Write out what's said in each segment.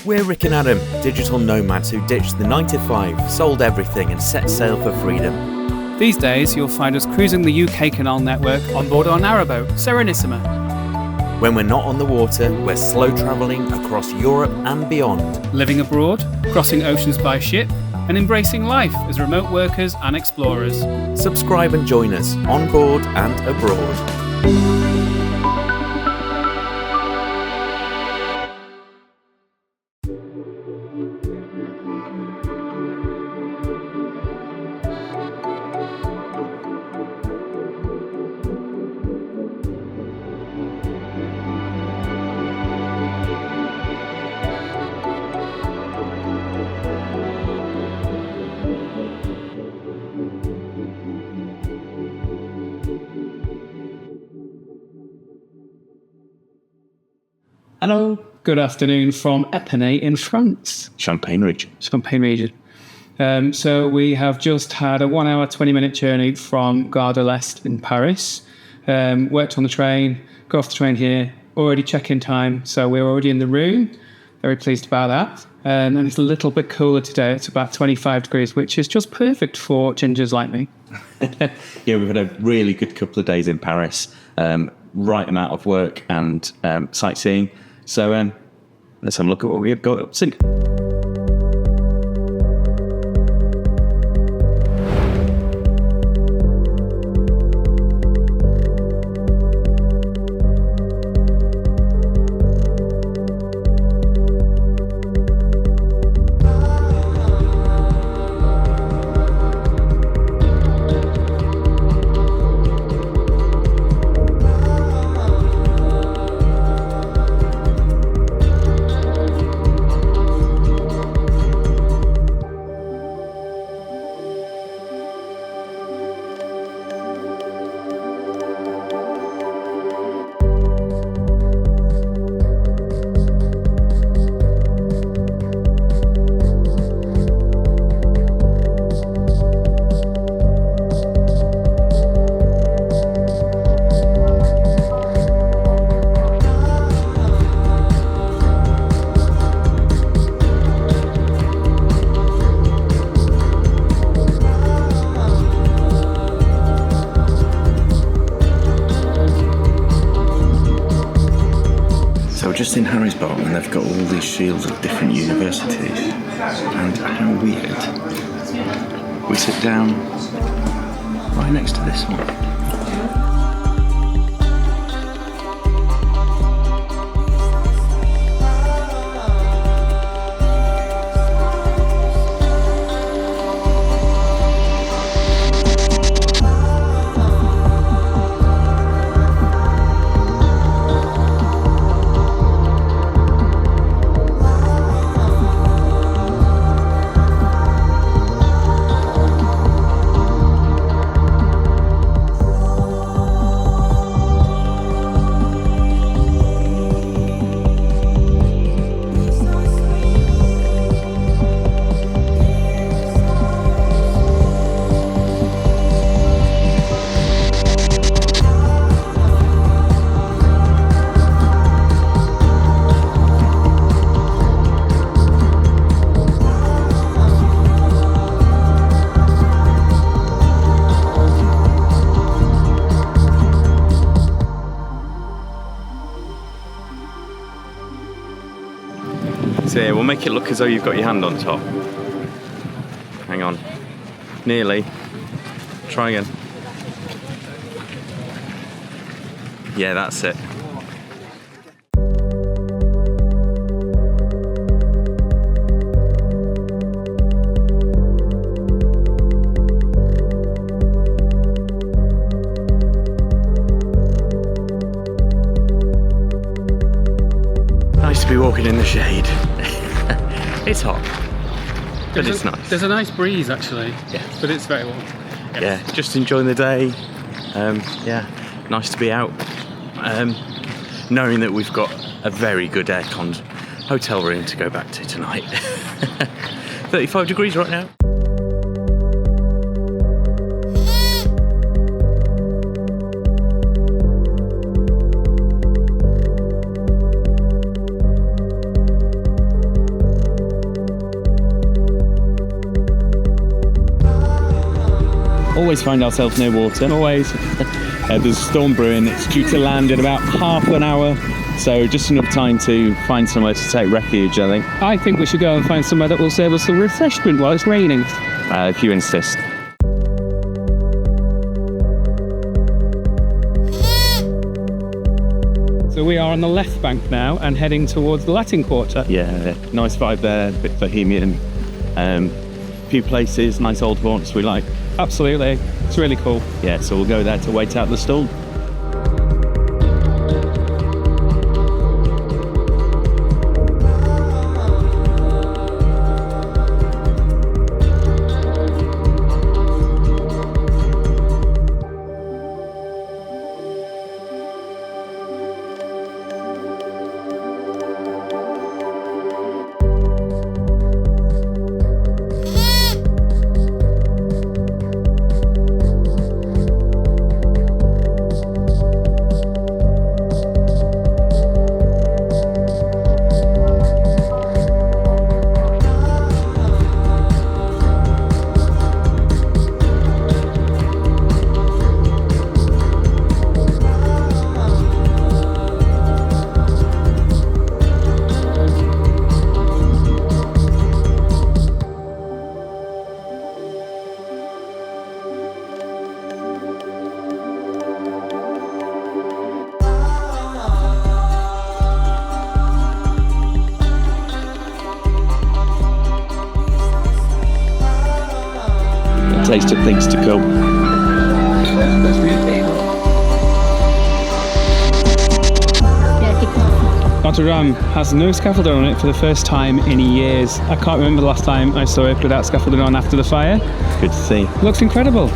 We're Rick and Adam, digital nomads who ditched the 9-to-5, sold everything and set sail for freedom. These days, you'll find us cruising the UK canal network on board our narrowboat, Serenissima. When we're not on the water, we're slow travelling across Europe and beyond. Living abroad, crossing oceans by ship, and embracing life as remote workers and explorers. Subscribe and join us on board and abroad. Hello, good afternoon from Epernay in France. Champagne region. So we have just had a 1 hour, 20-minute journey from Gare de l'Est in Paris. Worked on the train, got off the train here, already check-in time, so we're already in the room. Very pleased about that. And it's a little bit cooler today. It's about 25 degrees, which is just perfect for gingers like me. Yeah, we've had a really good couple of days in Paris. Right amount of work and sightseeing. So let's have a look at what we've got up to. Just in Harry's boat, and they've got all these shields of different universities, and how weird. We sit down right next to this one. So yeah, we'll make it look as though you've got your hand on top. Hang on. Nearly. Try again. Yeah, that's it. Nice to be walking in the shade. It's hot, but it's nice. There's a nice breeze actually, yeah, but it's very warm. Yes. Yeah, just enjoying the day. Yeah, nice to be out. Knowing that we've got a very good aircon hotel room to go back to tonight. 35 degrees right now. always find ourselves near water. Always. There's a storm brewing. It's due to land in about half an hour. So just enough time to find somewhere to take refuge, I think. I think we should go and find somewhere that will serve us some refreshment while it's raining. If you insist. So we are on the left bank now and heading towards the Latin Quarter. Yeah, nice vibe there, a bit bohemian. Few places, nice old haunts we like. Absolutely. It's really cool. Yeah, so we'll go there to wait out the storm. Taste of things to come. Notre Dame has no scaffolding on it for the first time in years. I can't remember the last time I saw it without scaffolding on after the fire. Good to see. Looks incredible.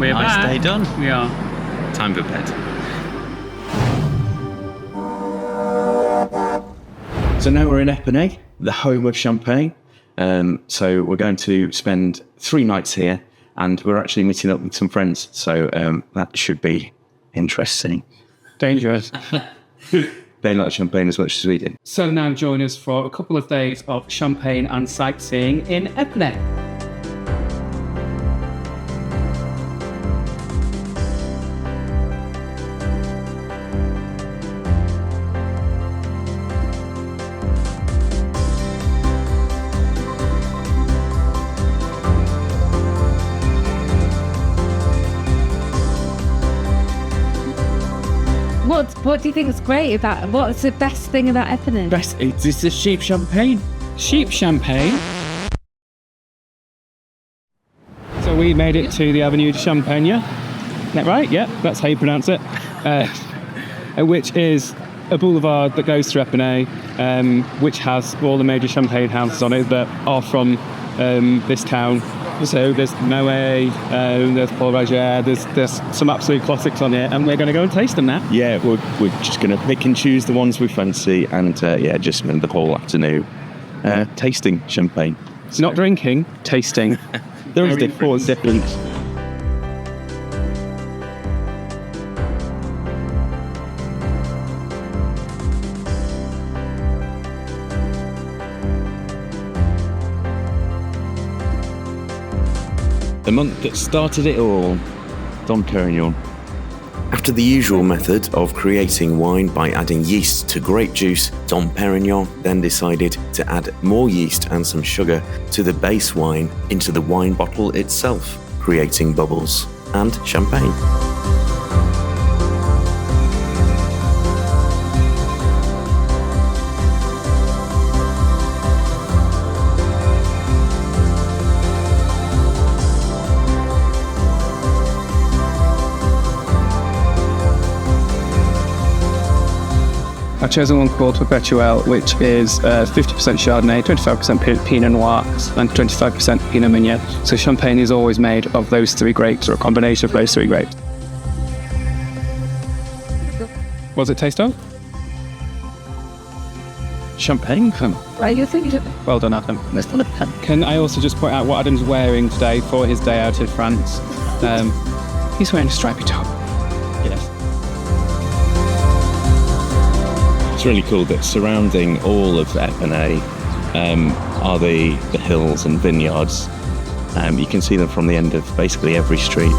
Nice day done. We are. Time for bed. So now we're in Epernay, the home of Champagne. So we're going to spend 3 nights here, and we're actually meeting up with some friends. So that should be interesting. Dangerous. They like champagne as much as we do. So now join us for a couple of days of champagne and sightseeing in Epernay. What do you think is great about? What's the best thing about Epernay? Best, it's the sheep champagne. Sheep champagne. So we made it to the Avenue de Champagne. Is that right? Yeah, that's how you pronounce it. Which is a boulevard that goes through Epernay, which has all the major champagne houses on it that are from this town. So there's Moet, there's Paul Roger, there's some absolute classics on here, and we're going to go and taste them now. Yeah, we're just going to pick and choose the ones we fancy, and just spend the whole afternoon tasting champagne. It's not drinking, tasting. There is difference. The month that started it all, Dom Perignon. After the usual method of creating wine by adding yeast to grape juice, Dom Perignon then decided to add more yeast and some sugar to the base wine into the wine bottle itself, creating bubbles and champagne. I've chosen one called Perpetuel, which is 50% Chardonnay, 25% Pinot Noir, and 25% Pinot Meunier. So champagne is always made of those three grapes, or a combination of those three grapes. What does it taste of? Champagne? Well done, Adam. Can I also just point out what Adam's wearing today for his day out in France? He's wearing a stripy top. Yes. It's really cool that surrounding all of Epernay are the hills and vineyards. You can see them from the end of basically every street.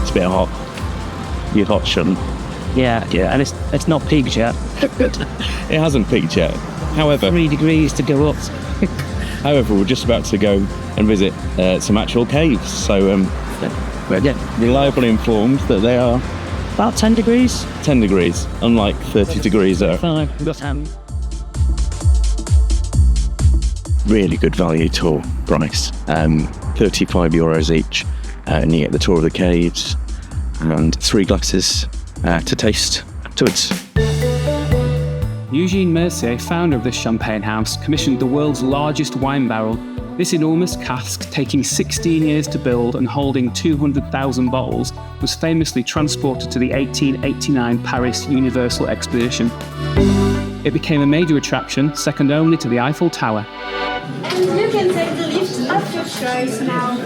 It's a bit hot. You'd hot shouldn't. Yeah, and it's not peaked yet. It hasn't peaked yet. However, 3 degrees to go up. however, we're just about to go and visit some actual caves. So we're reliably informed that they are About 10 degrees. 10 degrees, unlike 30 degrees there. Fine, we've got time. Really good value tour price. €35 each, and you get the tour of the caves and 3 glasses to taste afterwards. Eugene Mercier, founder of this champagne house, commissioned the world's largest wine barrel. This enormous cask, taking 16 years to build and holding 200,000 bottles, was famously transported to the 1889 Paris Universal Exposition. It became a major attraction, second only to the Eiffel Tower. You can take the lift of your choice now.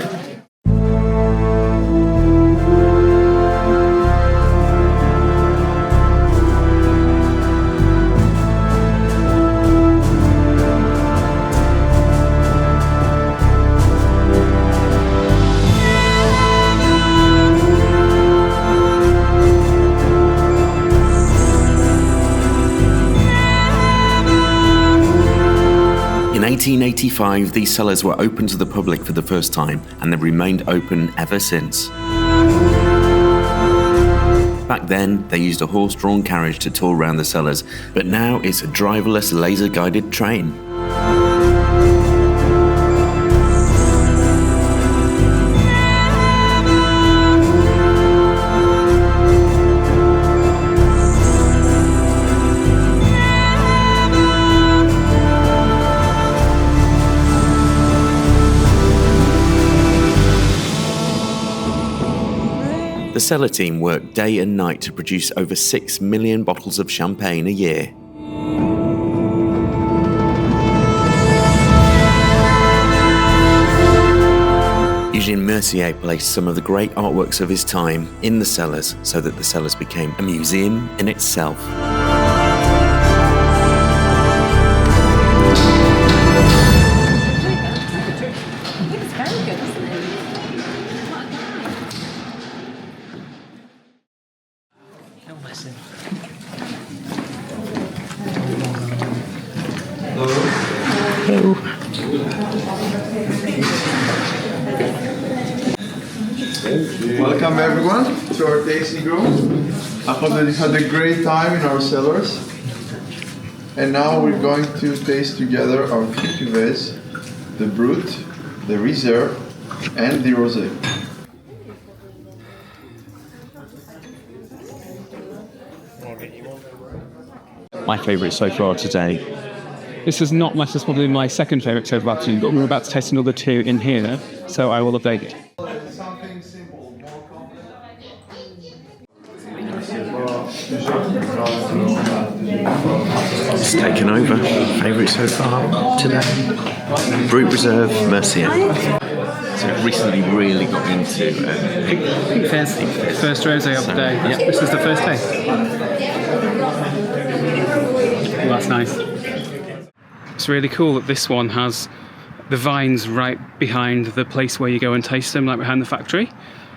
In 1885, these cellars were open to the public for the first time, and they've remained open ever since. Back then, they used a horse-drawn carriage to tour around the cellars, but now it's a driverless, laser-guided train. The Cellar team work day and night to produce over 6 million bottles of champagne a year. Eugene Mercier placed some of the great artworks of his time in the cellars so that the cellars became a museum in itself. Welcome everyone to our tasting room. I hope that you had a great time in our cellars. And now we're going to taste together our 3 cuvées, the Brut, the Reserve, and the Rosé. My favourite so far today. This is probably my second favourite so far, but we're about to taste another 2 in here, so I will update it. Something simple, more complex. It's taken over. Favourite so far today? Brut Reserve Mercier. So I've recently really got into Pink Fizz, first rosé of the day. Yep. This is the first day. Oh, that's nice. It's really cool that this one has the vines right behind the place where you go and taste them, like behind the factory.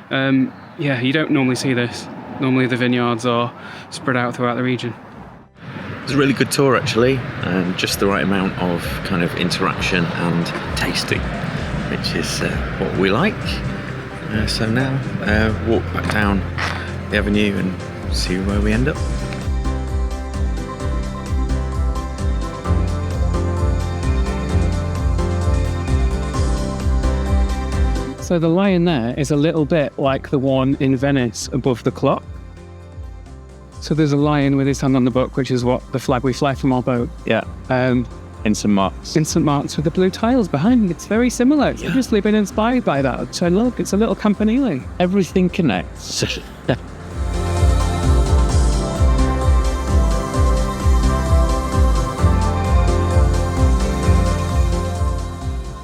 Yeah, you don't normally see this. Normally the vineyards are spread out throughout the region. It's a really good tour actually, just the right amount of kind of interaction and tasting, which is what we like. So now, walk back down the avenue and see where we end up. So the lion there is a little bit like the one in Venice above the clock. So there's a lion with his hand on the book, which is what the flag we fly from our boat. Yeah. In St. Mark's. In St. Mark's with the blue tiles behind. It's very similar. It's obviously been inspired by that. So look, it's a little campanile. Everything connects. A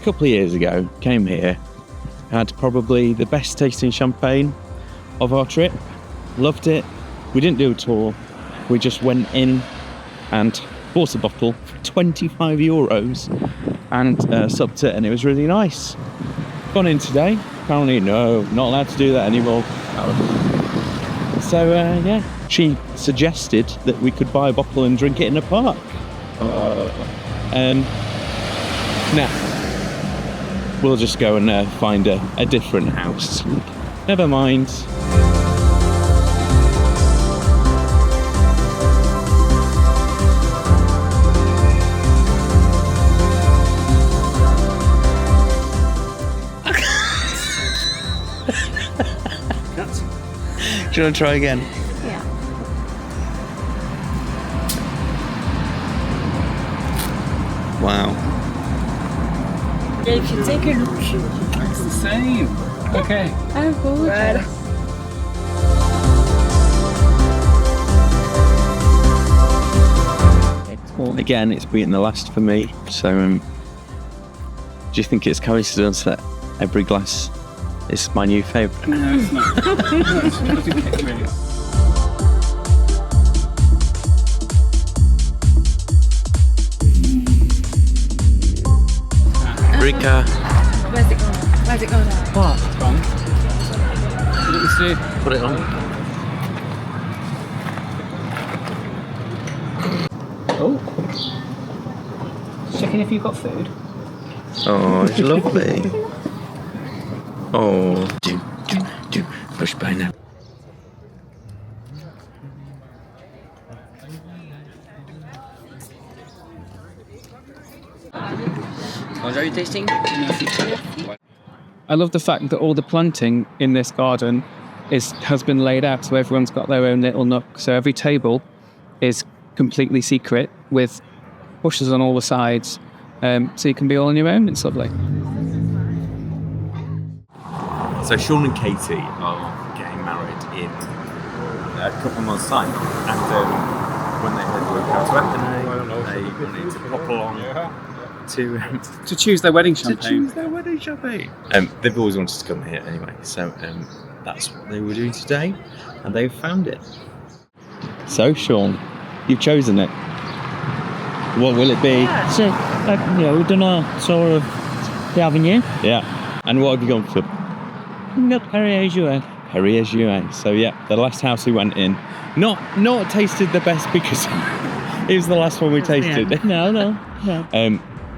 couple of years ago, came here, had probably the best tasting champagne of our trip. Loved it. We didn't do a tour. We just went in and bought a bottle for €25 and supped it, and it was really nice. Gone in today. Apparently, no, not allowed to do that anymore. So, yeah, she suggested that we could buy a bottle and drink it in a park. Nah. We'll just go and find a different house. Never mind. Do you want to try again? Yeah. Wow. If you take a look. It's the same. Okay. Oh, gorgeous. Again, it's beaten the last for me. So, do you think it's coincidence that every glass is my new favourite? No, it's not. No, it's not okay, really. Rika, Where's it gone? Where's it gone? What? It's gone. Let me see. put it on. Oh. Checking if you've got food. Oh, it's lovely. Oh, do, push by now. Are you tasting? I love the fact that all the planting in this garden has been laid out, so everyone's got their own little nook. So every table is completely secret with bushes on all the sides, so you can be all on your own. It's lovely. So Sean and Katie are getting married in a couple of months' time, and when they heard we were going to Epernay, they wanted to pop along To choose their wedding champagne. They've always wanted to come here anyway, so that's what they were doing today, and they've found it. So, Sean, you've chosen it. What will it be? So, we've done our tour of the avenue. Yeah. And what have you gone for? We've got Perrier-Jouet. Perrier-Jouet. So, yeah, the last house we went in. Not tasted the best because it was the last one we tasted. Yeah. No.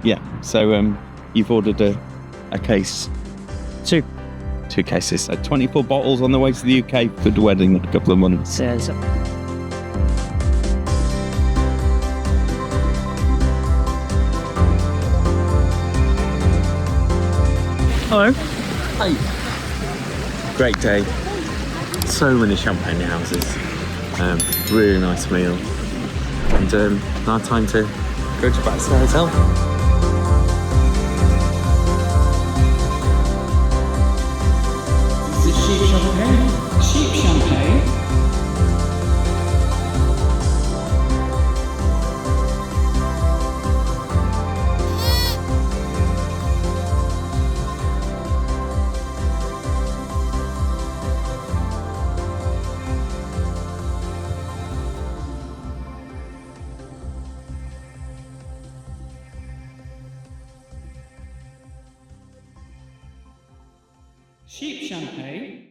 Yeah, so you've ordered a case. Two cases. So 24 bottles on the way to the UK for the wedding in a couple of months. Says. Hello. Hi. Great day. So many champagne houses. Really nice meal. And now time to go to back to the hotel. Cheap champagne. Cheap champagne.